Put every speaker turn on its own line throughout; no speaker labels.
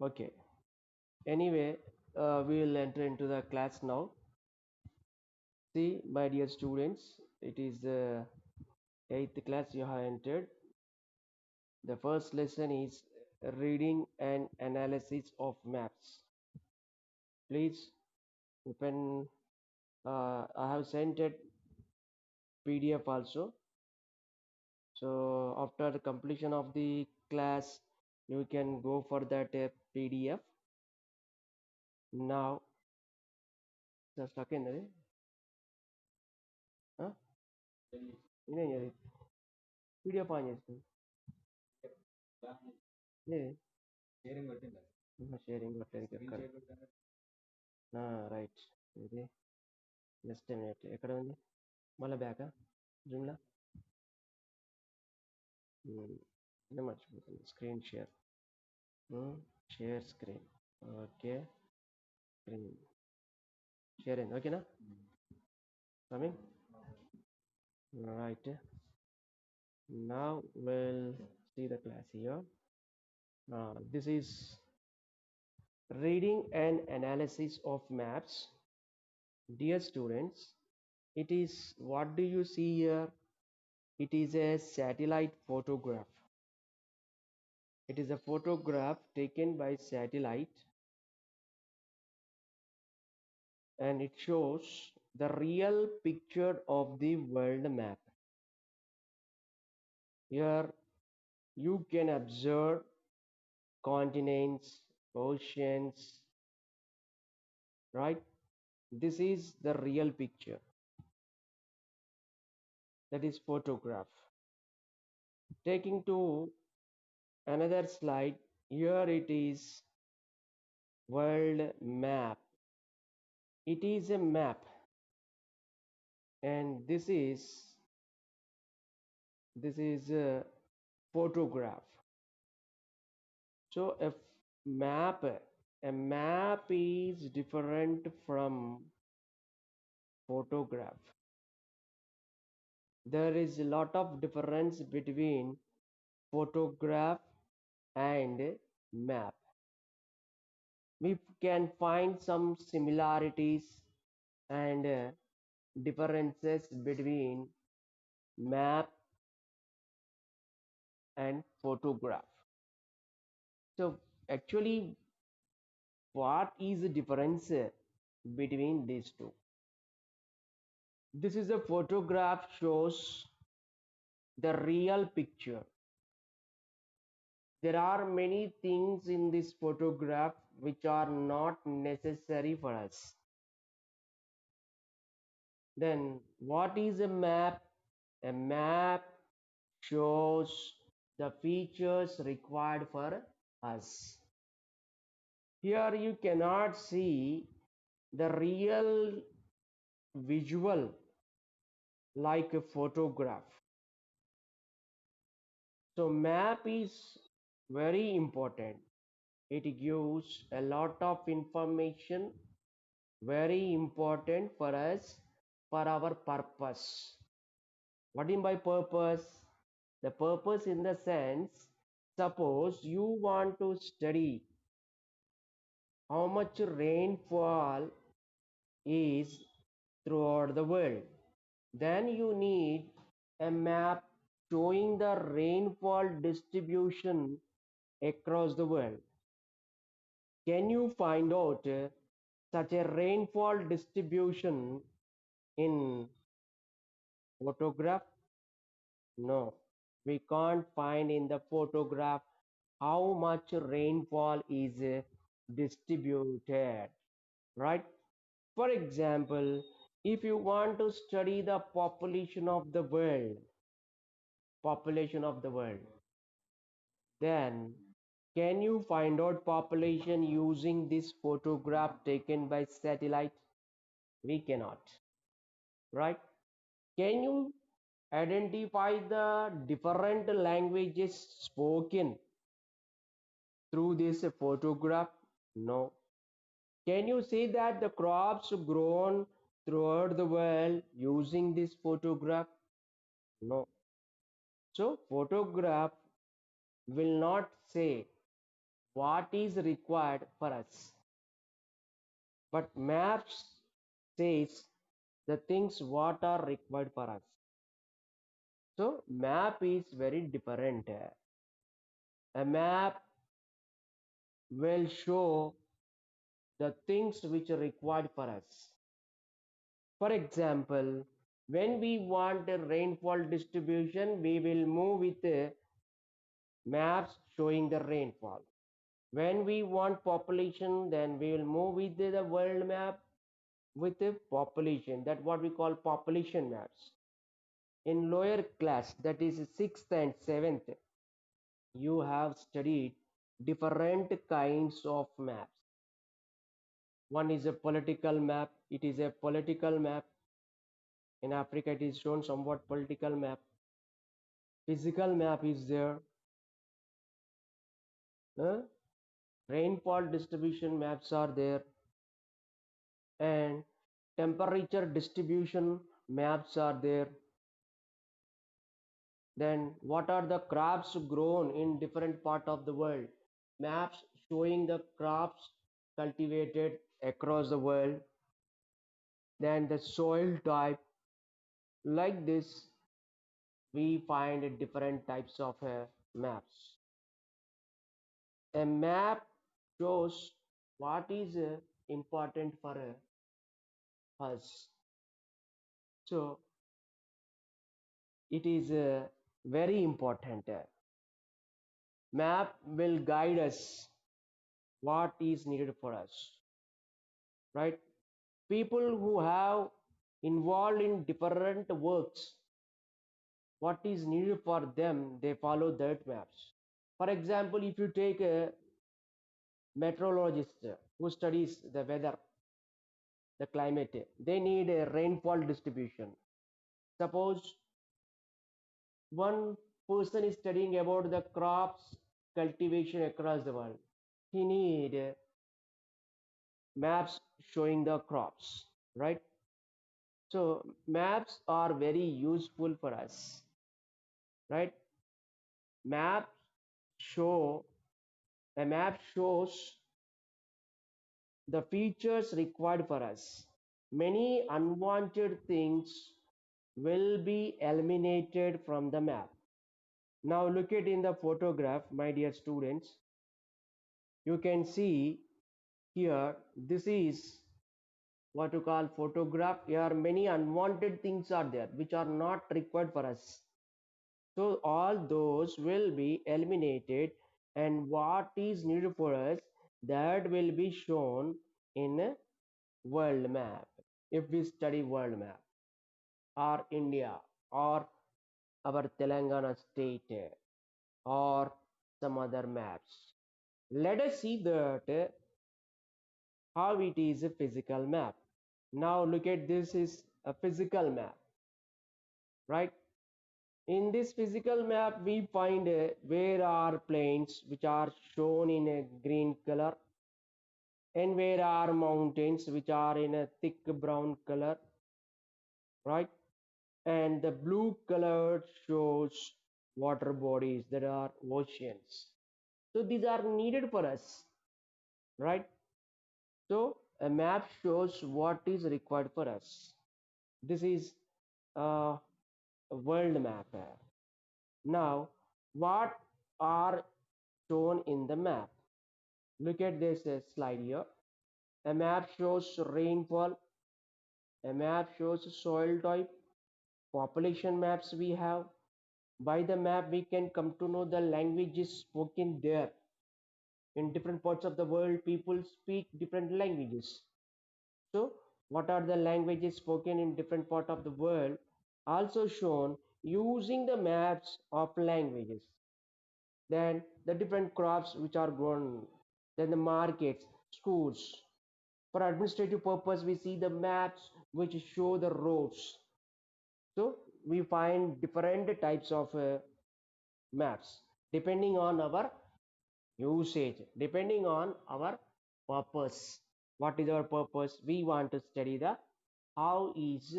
Okay. Anyway, we will enter into the class now. See, my dear students, it is the eighth class you have entered. The first lesson is reading and analysis of maps. Please open. I have sent a PDF also. So after the completion of the class, you can go for that PDF. Now, just stuck in there. Huh? PDF on yes. Yeah. Sharing what right. ఇది just minute ఎక్కడ ఉంది మళ్ళీ బ్యాకా జూమ్లా మర్చిపోతుంది screen share share screen okay screen share అయింది ఓకేనా coming right now we'll see the class here this is reading and analysis of maps. Dear students, it is what do you see here? It is a satellite photograph. It is a photograph taken by satellite and it shows the real picture of the world map. Here you can observe continents, oceans, right? This is the real picture. That is photograph. Taking to another slide, here it is world map. It is a map and this is a photograph. So a map is different from photograph. There is a lot of difference between photograph and map. We can find some similarities and differences between map and photograph. So actually, what is the difference between these two? This is a photograph shows the real picture. There are many things in this photograph which are not necessary for us. Then what is a map? A map shows the features required for us. Here you cannot see the real visual like a photograph. So map is very important. It gives a lot of information, very important for us for our purpose. What do you mean by purpose? The purpose in the sense, suppose you want to study how much rainfall is throughout the world. Then you need a map showing the rainfall distribution across the world. Can you find out such a rainfall distribution in photograph? No, we can't find in the photograph how much rainfall is distributed, right? For example, if you want to study the population of the world, then can you find out population using this photograph taken by satellite? We cannot, right? Can you identify the different languages spoken through this photograph? No. Can you see that the crops grown throughout the world using this photograph? No. So photograph will not say what is required for us, but maps says the things what are required for us. So map is very different. A map will show the things which are required for us. For example, when we want a rainfall distribution, we will move with maps showing the rainfall. When we want population, then we will move with the world map with the population. That's what we call population maps. In lower class, that is sixth and seventh, you have studied different kinds of maps. One is a political map. It is a political map. In Africa, it is shown somewhat political map. Physical map is there. uh, Rainfall distribution maps are there, and temperature distribution maps are there. Then what are the crops grown in different part of the world? Maps showing the crops cultivated across the world. Then the soil type. Like this, we find different types of maps. A map shows what is important for us. So it is very important. Map will guide us what is needed for us, right? People who have involved in different works, what is needed for them, they follow that maps. For example, if you take a meteorologist who studies the weather, the climate, they need a rainfall distribution. Suppose one person is studying about the crops cultivation across the world. He need maps showing the crops, right? So maps are very useful for us, right? Maps show a map shows the features required for us. Many unwanted things will be eliminated from the map. Now look at in the photograph, my dear students. You can see here, this is what you call photograph. Here many unwanted things are there which are not required for us. So all those will be eliminated, and what is needed for us, that will be shown in a world map. If we study world map or India or our Telangana state or some other maps, let us see that how it is a physical map. Now look at this is a physical map, right? In this physical map, we find where are plains which are shown in a green color, and where are mountains which are in a thick brown color, right? And the blue color shows water bodies that are oceans. So these are needed for us, right? So a map shows what is required for us. This is a world map. Now, what are shown in the map? Look at this slide here. A map shows rainfall. A map shows soil type. Population maps we have. By the map, we can come to know the languages spoken there. In different parts of the world, people speak different languages. So, what are the languages spoken in different part of the world? Also shown using the maps of languages. Then the different crops which are grown, then the markets, schools. For administrative purpose, we see the maps which show the roads. So we find different types of maps depending on our usage, depending on our purpose. What is our purpose? We want to study the how is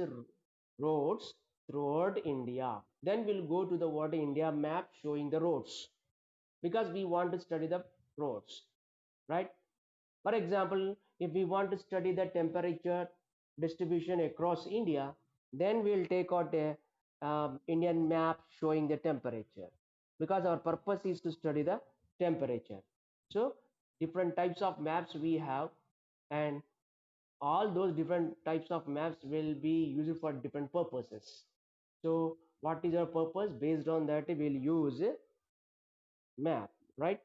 roads throughout India. Then we'll go to the what India map showing the roads, because we want to study the roads. right? For example, if we want to study the temperature distribution across India, then we'll take out a Indian map showing the temperature because our purpose is to study the temperature. So different types of maps we have, and all those different types of maps will be used for different purposes. So what is our purpose? Based on that, we'll use a map, right?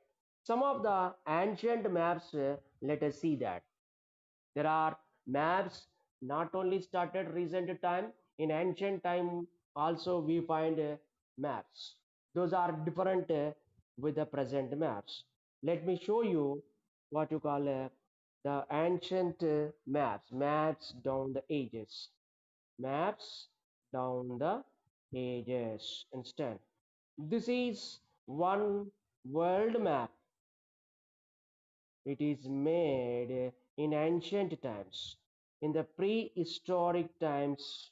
Some of the ancient maps, let us see that. There are maps not only started recent time, in ancient time also we find maps. Those are different with the present maps. Let me show you what you call the ancient maps down the ages. Maps down the ages instead. This is one world map. It is made in ancient times. In the prehistoric times,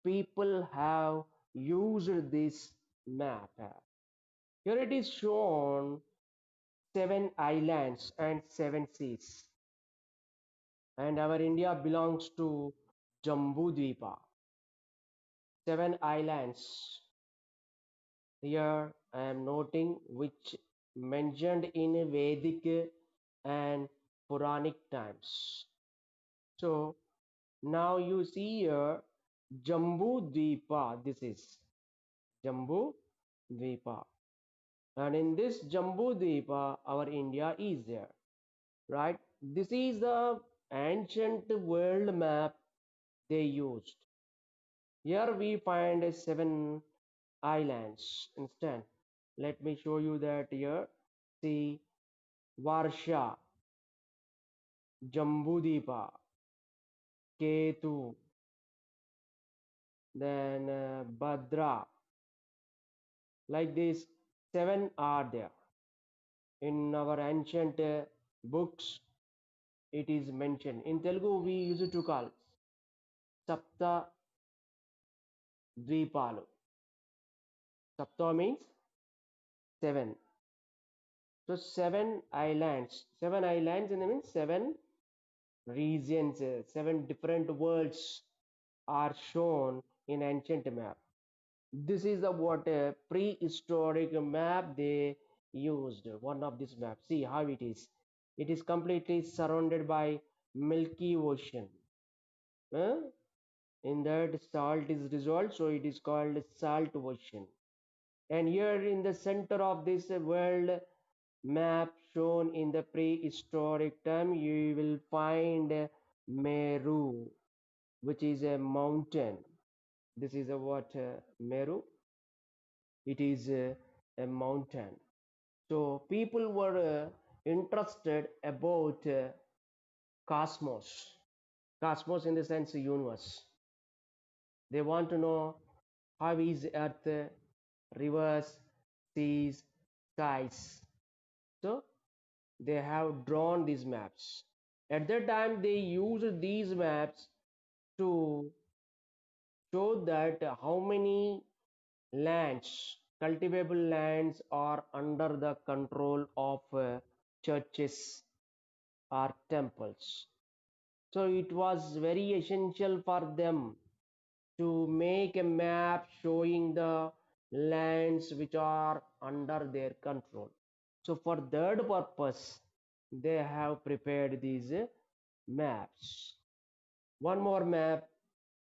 people have used this map. Here it is shown seven islands and seven seas. And our India belongs to Jambu Dvipa. Seven islands. Here I am noting which mentioned in Vedic and Puranic times. So now you see here Jambu Dvipa. This is Jambu Dvipa. And in this Jambu Dvipa, our India is there, right? This is the ancient world map they used. Here we find seven islands instead. Let me show you that here. See Varsha, Jambudvipa, Ketu, then Bhadra. Like this, seven are there. In our ancient books, it is mentioned. In Telugu, we used to call Sapta Dvipalu. Sapta means seven. So seven islands, and means seven regions, seven different worlds are shown in ancient map. This is the what prehistoric map they used. One of this map. See how it is. It is completely surrounded by Milky Ocean. Huh? In that salt is dissolved, so it is called salt ocean. And here in the center of this world map shown in the prehistoric time, you will find Meru, which is a mountain. This is a what Meru? It is a mountain. So people were interested about cosmos. Cosmos in the sense universe. They want to know how is Earth, rivers, seas, skies. So they have drawn these maps. At that time, they used these maps to show that how many lands, cultivable lands, are under the control of churches or temples. So it was very essential for them to make a map showing the lands which are under their control. So for that purpose, they have prepared these maps. One more map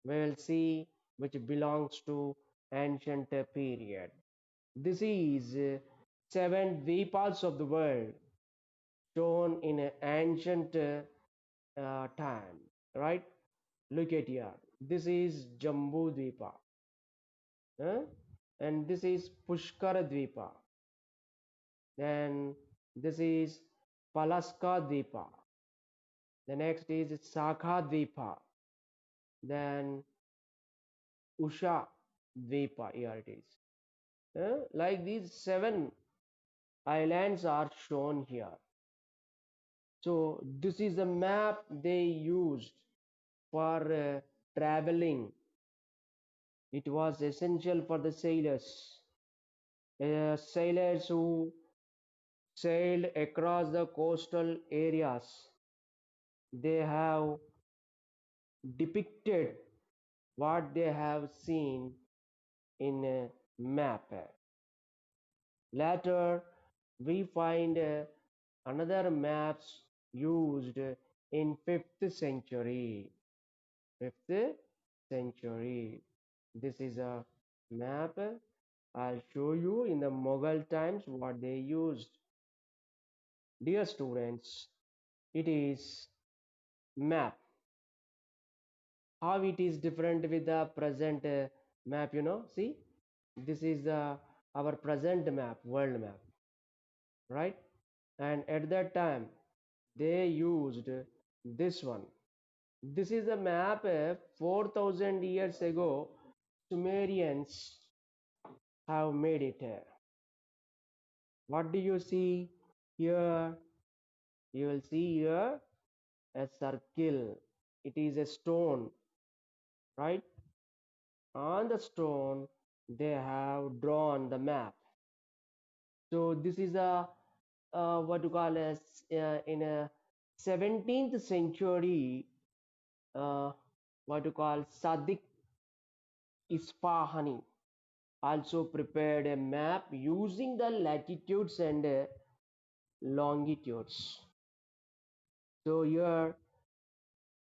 we will see which belongs to ancient period. This is seven dvipas of the world shown in an ancient time, right? Look at here. This is Jambu Dvipa, huh? And this is Pushkar Dvipa. Then this is Palaska Dvipa. The next is Sakha Dvipa. Then Usha Dvipa. Here it is. Like these seven islands are shown here. So this is the map they used for traveling. It was essential for the sailors. Sailors who sailed across the coastal areas. They have depicted what they have seen in a map. Later, we find another maps used in 5th century. 5th century. This is a map. I'll show you in the Mughal times what they used. Dear students, it is map. How it is different with the present map, see, this is the our present map, world map, right? And at that time they used this one. This is a map 4000 years ago. Sumerians have made it. What do you see here? You will see here a circle. It is a stone, right? On the stone they have drawn the map. So this is a what you call as in a 17th century, uh, what you call Sadiq Isfahani also prepared a map using the latitudes and longitudes. So here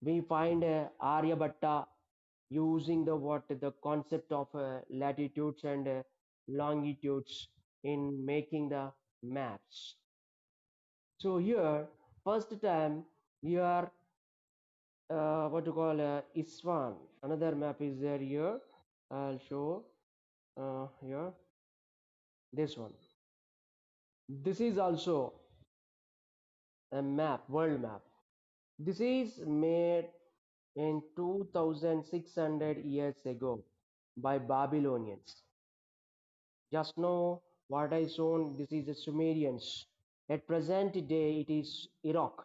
we find Aryabhatta using the concept of latitudes and longitudes in making the maps. So here first time we are what to call Iswan. Another map is there here. I'll show here this one. This is also a map, world map. This is made in 2600 years ago by Babylonians. Just know what I shown. This is the Sumerians. At present day, it is Iraq,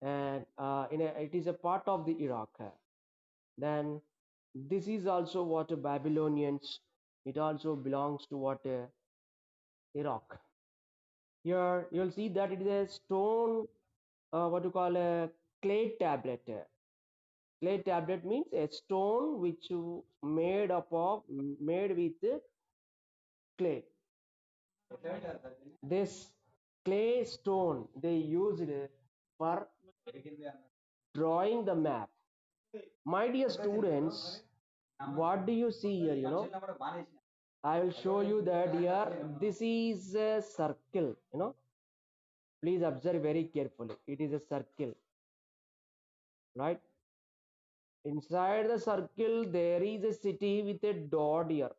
and it is a part of the Iraq. Then this is also what Babylonians. It also belongs to what Iraq. Here you'll see that it is a stone, what you call a clay tablet. Clay tablet means a stone which you made with clay. This clay stone they used for drawing the map. My dear students, what do you see here? I will show you that here. This is a circle. Please observe very carefully. It is a circle, right? Inside the circle, there is a city with a dot here,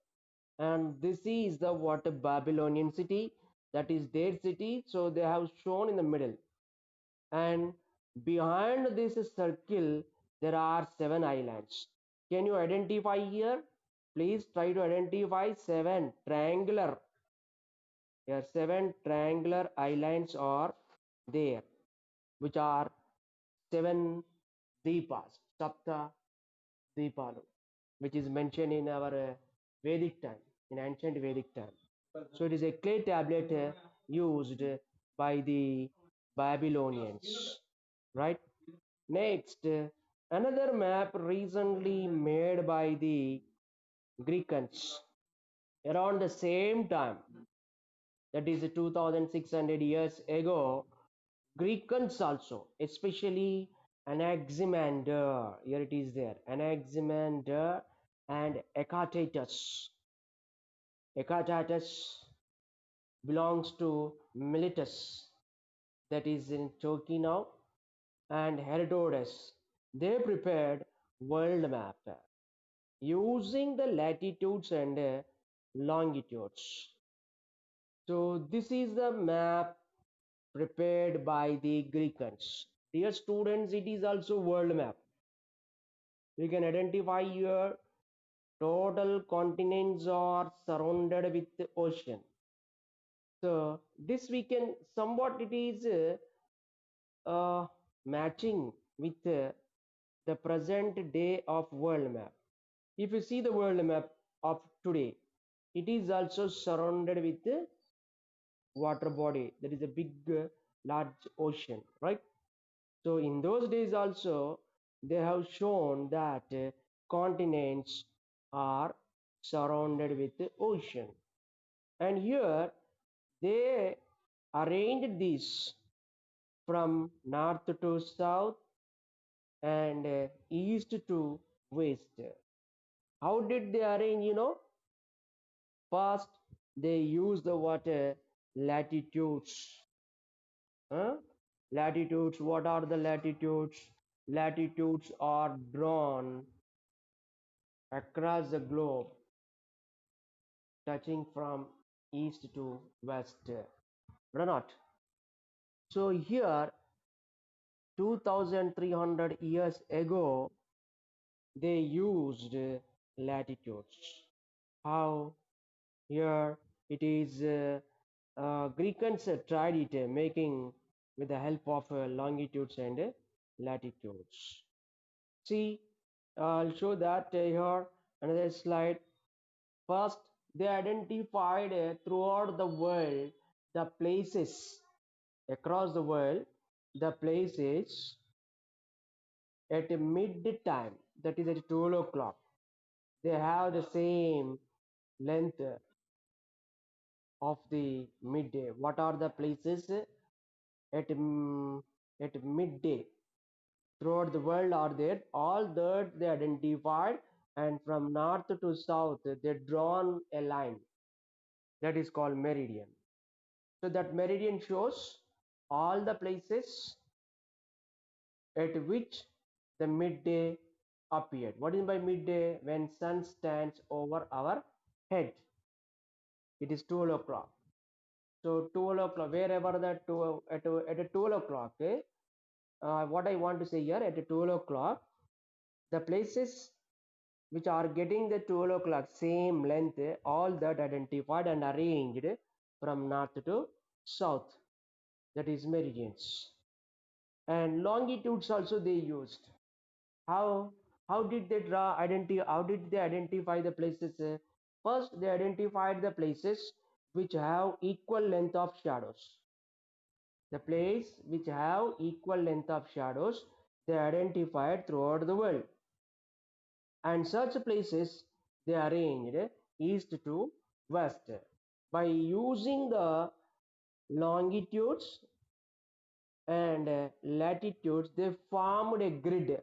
and this is the what a Babylonian city. That is their city, so they have shown in the middle. And behind this circle, there are 7 islands. Can you identify here? Please try to identify 7 triangular. Here, 7 triangular islands are there, which are 7 Deepas, Sapta Deepalu, which is mentioned in our Vedic time, in ancient Vedic time. So it is a clay tablet used by the Babylonians, right? Next, another map recently made by the Greeks around the same time, that is 2600 years ago. Greeks also, especially Anaximander, here it is there, Anaximander and Ecatatus. Ecatatus belongs to Miletus, that is in Turkey now, and Herodotus. They prepared world map using the latitudes and longitudes. So this is the map prepared by the Greeks. Dear students, it is also world map. We can identify here total continents are surrounded with the ocean. So this we can somewhat it is matching with the present day of world map. If you see the world map of today, it is also surrounded with water body, that is a big large ocean, right? So in those days also they have shown that continents are surrounded with the ocean, and here they arranged this from north to south and east to west. How did they arrange? First they use the water latitudes. Huh? Latitudes, what are the latitudes? Latitudes are drawn across the globe, touching from east to west. Or not? So here, 2300 years ago, they used latitudes. How? Here it is Greeks tried it, making with the help of longitudes and latitudes. See, I'll show that here. Another slide. First, they identified throughout the world the places across the world, the places at mid time, that is at 12 o'clock. They have the same length of the midday. What are the places at, at midday? Throughout the world are there. All that they identified, and from north to south, they drawn a line that is called meridian. So that meridian shows all the places at which the midday appeared. What is by midday? When sun stands over our head. It is 12 o'clock. So 12 o'clock, wherever the at a 12 o'clock, what I want to say here, at a 12 o'clock, the places which are getting the 12 o'clock same length, all that identified and arranged from north to south. That is meridians. And longitudes also they used. How how did they draw identity? How did they identify the places? First, they identified the places which have equal length of shadows. The place which have equal length of shadows, they identified throughout the world, and such places they arranged east to west. By using the longitudes and latitudes, they formed a grid.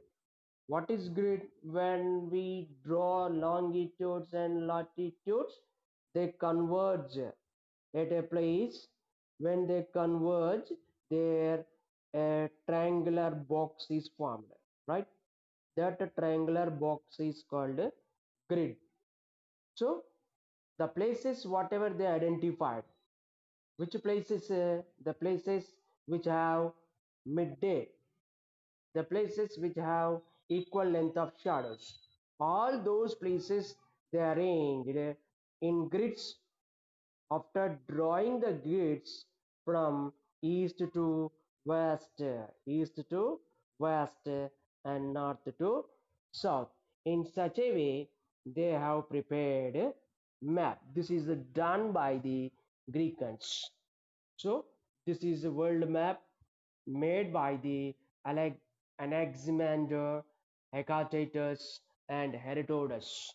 What is grid? When we draw longitudes and latitudes, they converge at a place. When they converge, their a triangular box is formed, right? That triangular box is called grid. So the places whatever they identified, which places? The places which have midday, the places which have equal length of shadows, all those places they arranged in grids. After drawing the grids from east to west, east to west, and north to south, in such a way they have prepared a map. This is done by the Greeks. So this is a world map made by the Anaximander, Hecatatus, and Herodotus.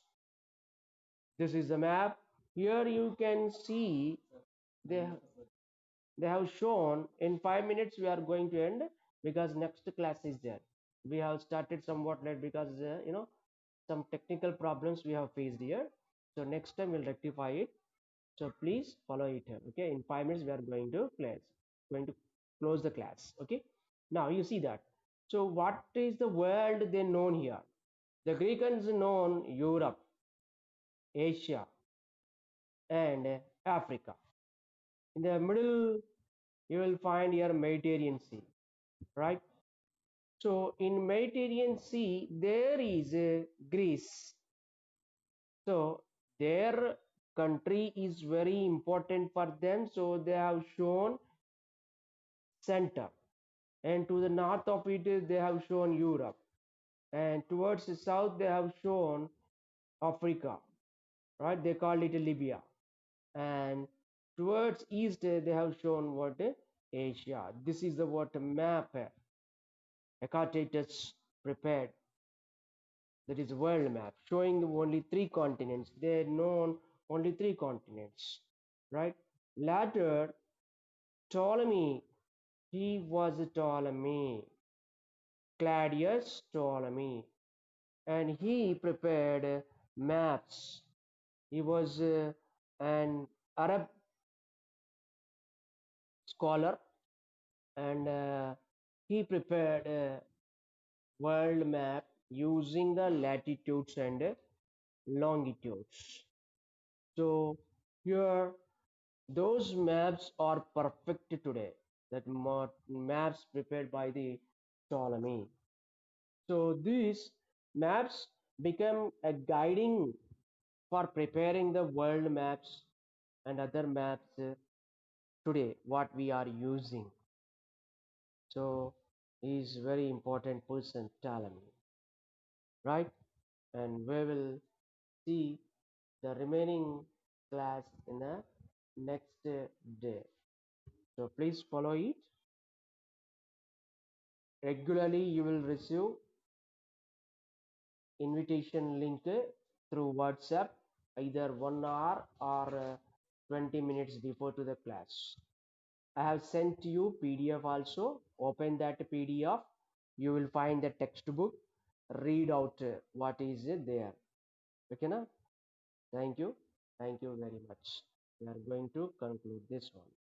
This is the map. Here you can see they they have shown. In 5 minutes we are going to end because next class is there. We have started somewhat late because some technical problems we have faced here. So next time we'll rectify it. So please follow it here. Okay, in 5 minutes we are going to close the class. Okay, now you see that. So what is the world they known here? The Greeks known Europe, Asia, and Africa. In the middle you will find here Mediterranean Sea, right? So in Mediterranean Sea there is Greece. So their country is very important for them. So they have shown center, and to the north of it they have shown Europe, and towards the south they have shown Africa, right? They call it Libya, and Towards east, they have shown what Asia. This is the what map Epictetus prepared. That is world map showing only three continents. They known only three continents, right? Later, Ptolemy, he was a Ptolemy, Claudius Ptolemy, and he prepared maps. He was an Arab scholar, and he prepared a world map using the latitudes and longitudes. So here, those maps are perfect today. That maps prepared by the Ptolemy. So these maps become a guiding for preparing the world maps and other maps today what we are using. So he is very important person, Ptolemy, right? And we will see the remaining class in the next day. So please follow it. Regularly you will receive invitation link through WhatsApp either 1 hour or 20 minutes before to the class. I have sent you PDF also. Open that PDF. You will find the textbook. Read out what is there. Okay, na? Thank you. Thank you very much. We are going to conclude this one.